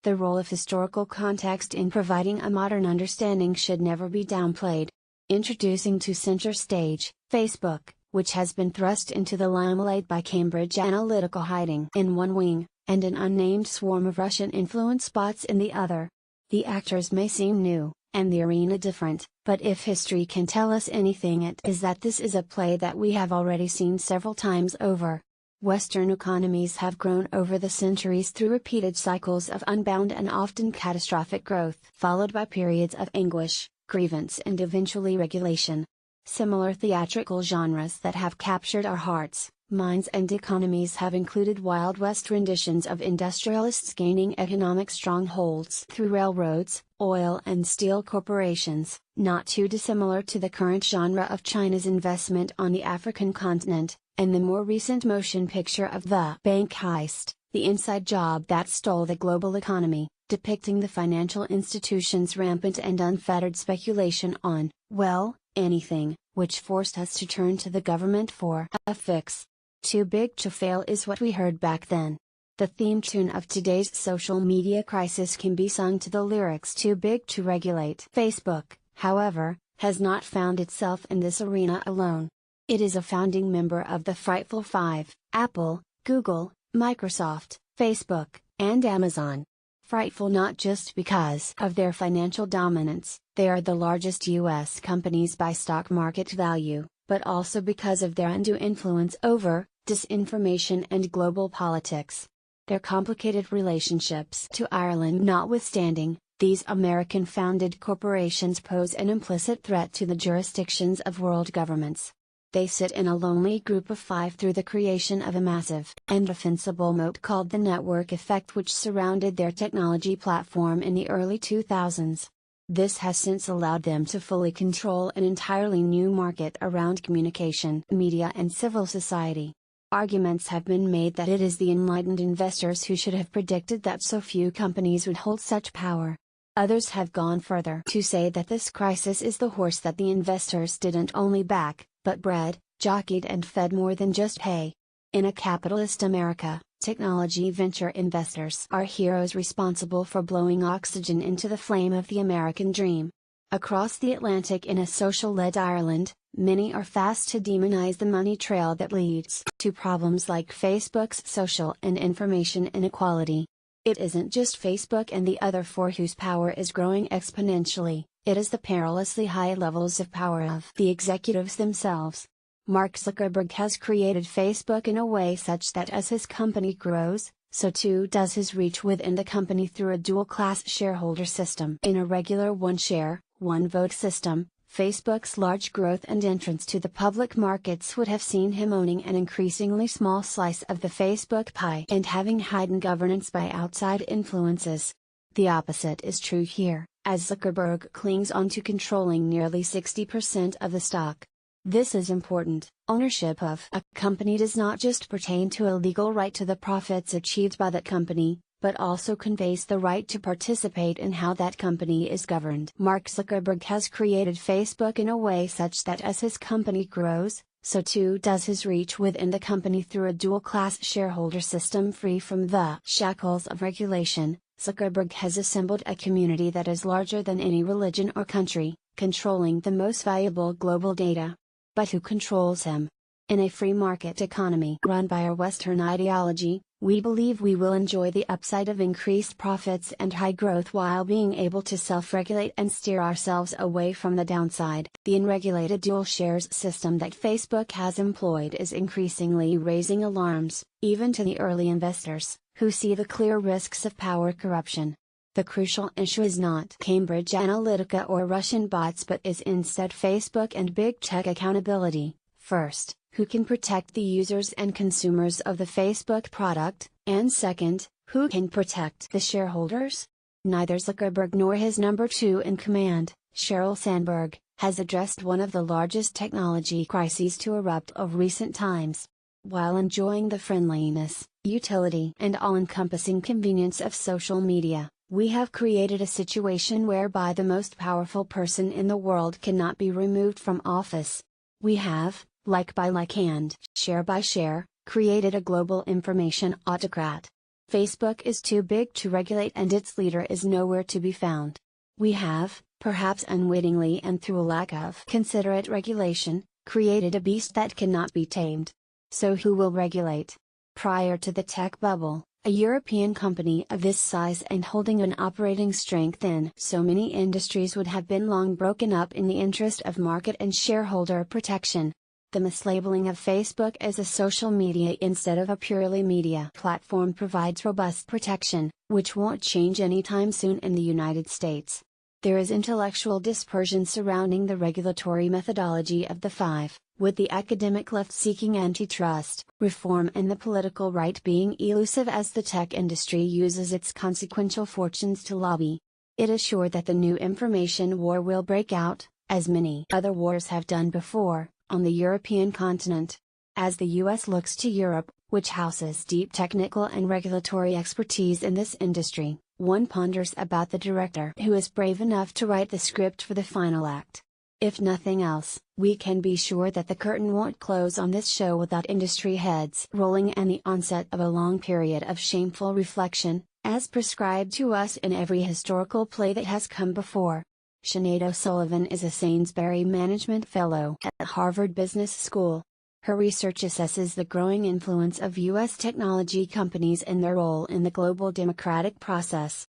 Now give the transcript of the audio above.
The role of historical context in providing a modern understanding should never be downplayed. Introducing to center stage, Facebook, which has been thrust into the limelight by Cambridge Analytica hiding in one wing, and an unnamed swarm of Russian influence bots in the other. The actors may seem new, and the arena different, but if history can tell us anything, it is that this is a play that we have already seen several times over. Western economies have grown over the centuries through repeated cycles of unbound and often catastrophic growth, followed by periods of anguish, grievance, and eventually regulation. Similar theatrical genres that have captured our hearts, minds, and economies have included Wild West renditions of industrialists gaining economic strongholds through railroads, oil and steel corporations, not too dissimilar to the current genre of China's investment on the African continent, and the more recent motion picture of the bank heist, The Inside Job that stole the global economy, depicting the financial institutions' rampant and unfettered speculation on, well, anything, which forced us to turn to the government for a fix. Too big to fail is what we heard back then. The theme tune of today's social media crisis can be sung to the lyrics Too Big to Regulate. Facebook, however, has not found itself in this arena alone. It is a founding member of the Frightful Five: Apple, Google, Microsoft, Facebook, and Amazon. Frightful not just because of their financial dominance, they are the largest U.S. companies by stock market value, but also because of their undue influence over disinformation and global politics. Their complicated relationships to Ireland notwithstanding, these American-founded corporations pose an implicit threat to the jurisdictions of world governments. They sit in a lonely group of five through the creation of a massive and defensible moat called the network effect, which surrounded their technology platform in the early 2000s. This has since allowed them to fully control an entirely new market around communication, media, and civil society. Arguments have been made that it is the enlightened investors who should have predicted that so few companies would hold such power. Others have gone further to say that this crisis is the horse that the investors didn't only back, but bred, jockeyed, and fed more than just hay. In a capitalist America, technology venture investors are heroes responsible for blowing oxygen into the flame of the American dream. Across the Atlantic in a social-led Ireland, many are fast to demonize the money trail that leads to problems like Facebook's social and information inequality. It isn't just Facebook and the other four whose power is growing exponentially, it is the perilously high levels of power of the executives themselves. Mark Zuckerberg has created Facebook in a way such that as his company grows, so too does his reach within the company through a dual-class shareholder system. In a regular one-share, one-vote system, Facebook's large growth and entrance to the public markets would have seen him owning an increasingly small slice of the Facebook pie and having hidden governance by outside influences. The opposite is true here, as Zuckerberg clings on to controlling nearly 60% of the stock. This is important. Ownership of a company does not just pertain to a legal right to the profits achieved by that company, but also conveys the right to participate in how that company is governed. Mark Zuckerberg has created Facebook in a way such that as his company grows, so too does his reach within the company through a dual-class shareholder system free from the shackles of regulation. Zuckerberg has assembled a community that is larger than any religion or country, controlling the most valuable global data. But who controls him? In a free market economy run by a Western ideology, we believe we will enjoy the upside of increased profits and high growth while being able to self-regulate and steer ourselves away from the downside. The unregulated dual shares system that Facebook has employed is increasingly raising alarms, even to the early investors, who see the clear risks of power corruption. The crucial issue is not Cambridge Analytica or Russian bots, but is instead Facebook and big tech accountability. First, who can protect the users and consumers of the Facebook product, and second, who can protect the shareholders? Neither Zuckerberg nor his number two in command, Sheryl Sandberg, has addressed one of the largest technology crises to erupt of recent times. While enjoying the friendliness, utility, and all-encompassing convenience of social media, we have created a situation whereby the most powerful person in the world cannot be removed from office. We have, like by like and share by share, created a global information autocrat. Facebook is too big to regulate and its leader is nowhere to be found. We have, perhaps unwittingly and through a lack of considerate regulation, created a beast that cannot be tamed. So who will regulate? Prior to the tech bubble, a European company of this size and holding an operating strength in so many industries would have been long broken up in the interest of market and shareholder protection. The mislabeling of Facebook as a social media instead of a purely media platform provides robust protection, which won't change anytime soon in the United States. There is intellectual dispersion surrounding the regulatory methodology of the five, with the academic left seeking antitrust reform and the political right being elusive as the tech industry uses its consequential fortunes to lobby. It is sure that the new information war will break out, as many other wars have done before, on the European continent. As the US looks to Europe, which houses deep technical and regulatory expertise in this industry, one ponders about the director who is brave enough to write the script for the final act. If nothing else, we can be sure that the curtain won't close on this show without industry heads rolling and the onset of a long period of shameful reflection, as prescribed to us in every historical play that has come before. Sinead O'Sullivan is a Sainsbury Management Fellow at Harvard Business School. Her research assesses the growing influence of U.S. technology companies and their role in the global democratic process.